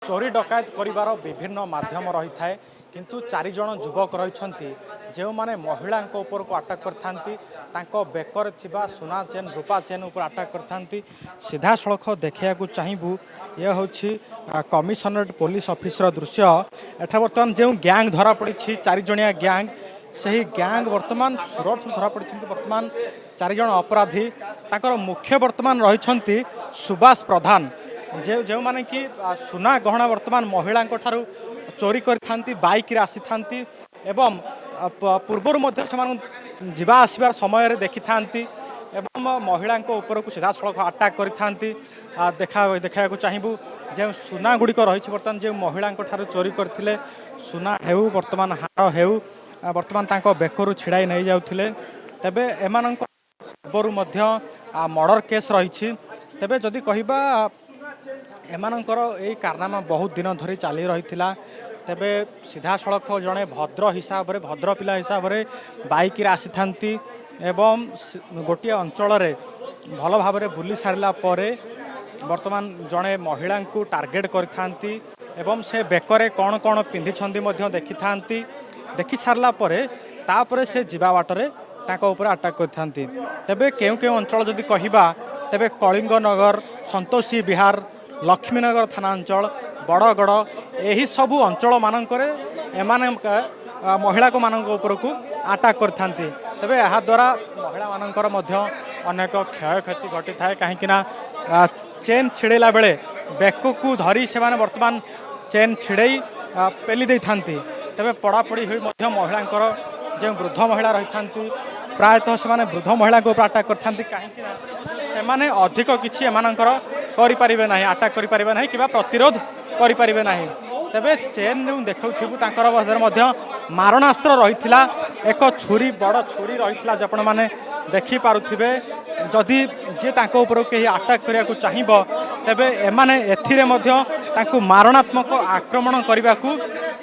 चोरी डकायत करिवार विभिन्न माध्यम रही थाए किंतु चारि जण युवक रही जो माने महिला ऊपर को अटैक करता बेकर थिबा सुना चेन रूपा चेन ऊपर अटैक करता सीधा सड़क देखा चाहबू ये हूँ कमिशनरेट पुलिस ऑफिसर दृश्य एठा बर्तमान जो गैंग धरा पड़ी चारि जणिया गैंग सही गैंग वर्तमान सूरत धरा पड़ी बर्तमान चारि जण अपराधी ताकर मुख्य वर्तमान रही सुभाष प्रधान जो माने कि सुना गहना वर्तमान महिला चोरी करथांती बाइक रे आसी थांती एवं पूर्वर मध्य से जीवा आसबार समय देखी थांती एवं महिला ऊपर को सीधा सड़क अटैक करथांती देखा चाहबू जो सुना गुड़िक रही बर्तमान जो महिला चोरी करते सुना हेउ वर्तमान हार हेउ वर्तमान तांको बेकरू छिड़ाई नहीं जाउथिले तेबे एमानंक पूर्वरु मध्य मर्डर केस रही तेबे जदि कहिबा एमानंकर यही कारनामा बहुत दिन धरी चली रही तेबे सीधा सड़क जड़े भद्र हिसाब रे भद्र पिला हिसाब रे बाइक रे आसी थांती एवं गोटे अंचल रे भल भाव रे बुली सारला परे वर्तमान जड़े महिला को टार्गेट करथांती एवं से बेकरे कौन कौन पिंधिछंती मध्य देखि थांती देखि सारला परे तापरे से जीवा बाटरे ताका ऊपर अटैक करथांती तेबे केउ केउ अंचल जदि कहिबा तेबे कलिंग नगर संतोषी विहार लक्ष्मीनगर थाना अंचल बड़गड़ यही सबू अंचल मानकरे एमाने महिला को मानक ऊपर को अटैक करथांती तेबे यह द्वारा महिला मानकर मध्य अनेक क्षय क्षति घटी थाए कहीं चेन छिड़ेला बेले बेक को धरी से माने वर्तमान चेन छिड़ई पेली दे थांती तेबे पड़ापड़ी हुई मध्य महिलांकर जो वृद्ध महिला रही थांती प्रायतः से माने वृद्ध महिला को ऊपर अटैक करथांती कहीं से माने अधिक किछि एमानंकर करि परिबे नाही अटैक करि परिबे नाही किबा प्रतिरोध करि परिबे नाही तेबे चेन देखौथिबु तांकर बदर मध्य मारणास्त्र रहिथिला एक छुरी बड़ छुरी रहिथिला जे आपण माने देखि पारुथिबे जदि जे तांको ऊपर के अटैक करिया को चाहिबो तेबे एमाने एथिरे मध्य तांको मारणात्मक आक्रमण करिबा को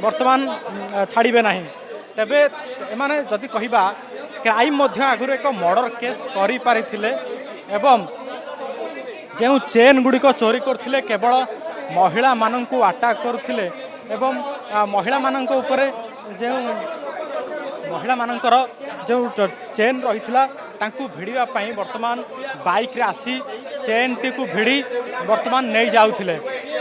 वर्तमान छाड़िबे नाही तेबे एमाने जदि कहिबा क्राइम मध्य आगुर एक मर्डर केस करि पारिथिले एवं जो चेन गुड़िक चोरी करथिले केवल महिला माननकु अटैक करथिले एवं महिला माननक ऊपर जो महिला मानकर जो चेन रही भिड़ा वर्तमान बाइक रे आसी चेन टी को भिड़ी वर्तमान नहीं जाउथिले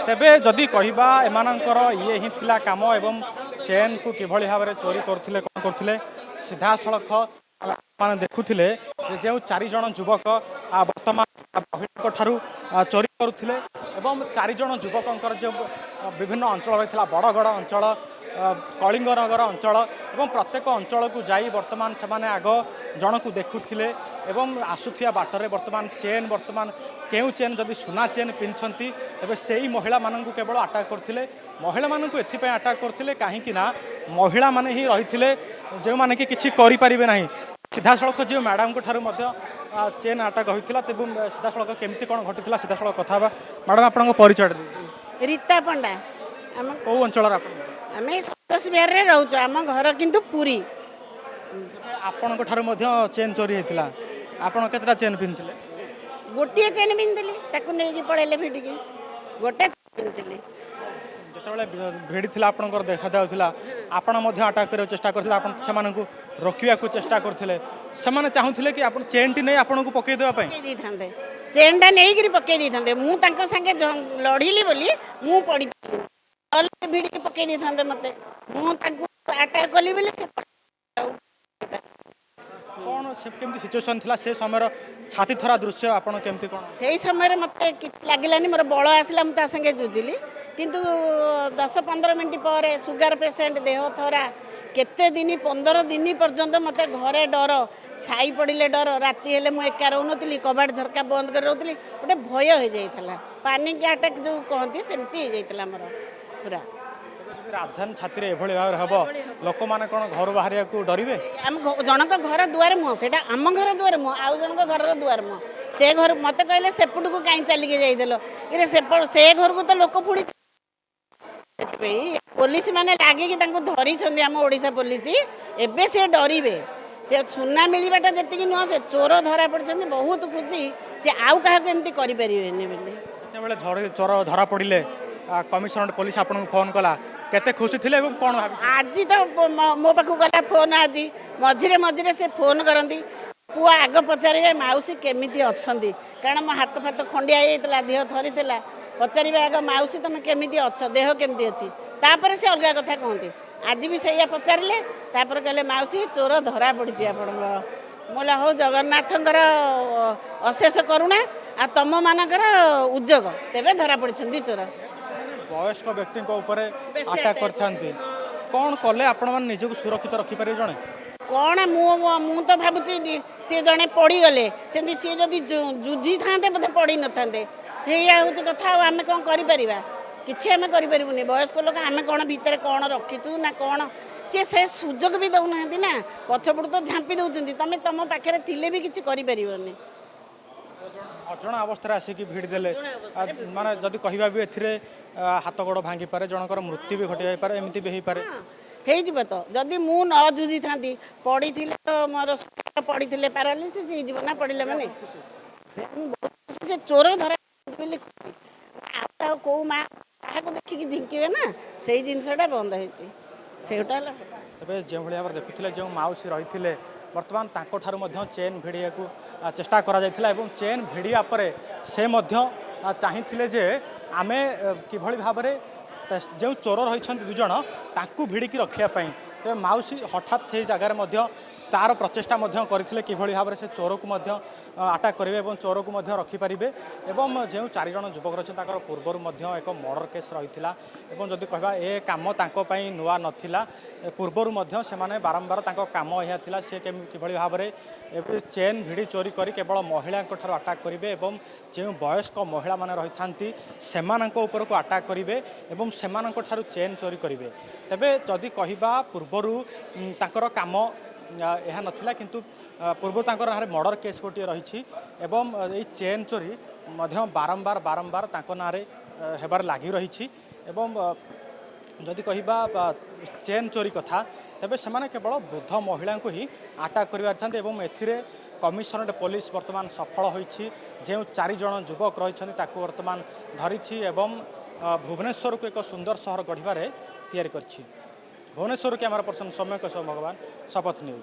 तेबे जदि कहिबा एमानकर ये ही थिला काम एवं चेन को किभली भाव चोरी करथिले कोन करथिले सीधा सड़क माने देखुथिले जो चारि जण युवक वर्तमान महिला ठारू चोरी करुथिले एवं चारि जण युवकंकर जो विभिन्न अंचल रही बड़गड़ अंचल कलिंग नगर अंचल एवं प्रत्येक अंचल को जाई वर्तमान से माने आग जन को देखुथिले एवं आसुथिया बाटरे वर्तमान चेन वर्तमान केउ चेन जदि सुना चेन पिंधछंती तबे सेही महिला माननकु केवल अटैक करथिले महिला माननकु एथिपय अटैक करथिले काहेकि ना महिला माने ही रहिथिले जे माने कि किछि करि परिबे नाही सीधा सड़क जो मैडम को ठारू मध्य चेन अटैक होइथिला तेबु सीधा सड़क केमती कोन घटिथिला सीधा सड़क कथा बा मैडम आपन परिचय रीता पंडा हम को अंचल आमे संतोष विहार रे रहउछ आम घर किंतु पुरी आपन को ठारू मध्य चेन चोरी हेतिला आपन केतरा चेन पिनथिले गोटे चेन पिनथिली ताकू नेकी पळेले भिडिकी गोटे पिनथिली जेतबेले भिड़ी थिला आपनकर देखा जाउथिला आपन मध्य अटैक करे चेष्टा करथिला आपन से मानकु रोकिया को चेष्टा करथिले से माने चाहुथिले कि आपन चेन टी नै आपन को पके देबा पई दी थांदे चेन टा नेई गिरी पके दी थांदे मु तांको संगे लढिली बोली मु पड़ी अल भिडी के पके दी थांदे मते मु तांको अटैक कली बोली से कौन से केमती सिचुएशन थिला से समय छाती थरा दृश्य आपन केमती कोन सेही समय मते किछ लागिलानी मोर बळ आसला म ता संगे जुजिली किंतु 10-15 मिनट पर सुगर पेशेंट देह थरा केते दिन 15 दिन पर्यंत मते घरे डर छाई पड़िले डर राति हेले मु एका रहउनतली कबाट झरका बंद कर रहउतली गोटे भय हो जाइतला पानिक अटैक जो कहती सेमती हो जाइतला मोर पूरा राजधानी छाती रे एभଳି भाव हबो लोक माने कोन घर बाहरिया को डरिवे हम जनक घर दुआर मुह सेटा आम घर दुआर मुह आउ जनक घर दुआर मुह से घर मते कहले सेपट को काई चली के जाइदेलो इरे सेपट से घर को तो लोक फुडी पुलिस माने लागे कि तांको धरी छंदी हम ओडिसा पुलिस एबे से डरिवे से सुना मिलवाटा जी नुह से चोर धरा पड़ते बहुत खुशी से आउ क्या एमती करें चोर धरा पड़े कमिशनरेट पुलिस आपको फोन कला केते खुशी थिले एवं कोन भाबी आज तो मो पाखु गला फोन आज मझिरे मझिरे से फोन करती पुआ आग पचारे मौसी केमिति अच्छी कारण मो हाथ फात खंडिया होता देह थरी पचारे आग मौसी तुम केमिति अच्छ देह केमिति अच्छी तापर से अलग कथा कहते आज भी से पचारे तापर कहले मौसी चोर धरा पड़ी आप मोला हो जगन्नाथंकर अशेष करुणा आ तुम मानकर उद्योग तेरे धरा पड़ी चोर वयस्क व्यक्ति ऊपर बेसी अटैक attack करथांती कौन कले आपण माने निजको सुरक्षित रखि पारे जणे कौन मु तो भावुची सी जड़े पड़गले सेमती सी जदि जुझी था बोधे पड़ न था हूँ कथा आम कौन कर किसी आम करूनी वयस्क लोक आम कौन भितर कौन रखीचु ना कौन सी से सुजोग भी दौना ना पछपड़ तो झांपी दौरान तुम तुम पाखे थे भी किसी करें अजणा अवस्था आसिक भिड़ देले माने जदि कहबा भी एथिरे हाथ गोड़ भांगी पारे जनकर मृत्यु भी घटी जाई पारे एमिति भी हेई पारे हो तो जदि मु न जुझी था पड़ी मोर पड़ी पारालीसीस ना पड़े मैंने से चोर धरा कौ माँ क्या देखिकी झिंके ना से जिनसा बंद होटा तबे जो भाव देखुले जो माउसी रही बर्तमान तांको मध्य चेन भिड़िया को चेष्टा करा जायथिला एवं चेन भिड़िया परे से मध्य चाहिथिले जे आमे किभଳି भाबरे जो चोर रही दुजन तांकु भिड़िकी रखापी तेज माउसी हठात से जगार तार प्रचेषा करते किभଳି भाव से चोर को आटाक करेंगे और चोर को रखिपारे और जो चार जन युवक रही पूर्वर एक मर्डर केस रही है जदि कहवा ए कम तांकों नुआ नाला पूर्वर से बारंबार काम यह था सी किभଳି भाव में चेन भिड़ी चोरी कर केवल महिला आटाक करेंगे और जो वयस्क महिला मैंने रही था को आटाक करेंगे और से चेन चोरी करेंगे तेरे जदि कहवा पूर्वर तांकर काम यह नथिला किंतु पूर्व तांकर नारे मर्डर केस गोटे रही एवं ये चेन चोरी बारंबार बारंबार तांको नारे हेबार लागी रही एवं जदि कहबा चेन चोरी कथा तेबे सेमाने केवल वृद्ध महिला को ही आटाक कर एथिरे कमिशनरेट पुलिस वर्तमान सफल होईछि जो 4 जन युवक रही वर्तमान धरी एवं भुवनेश्वर को एक सुंदर सहर गढ़वे तैयारी करछि। भुवनेश्वर कैमरा पर्सन सौम्य केशव भगवान शपथ न्यूज।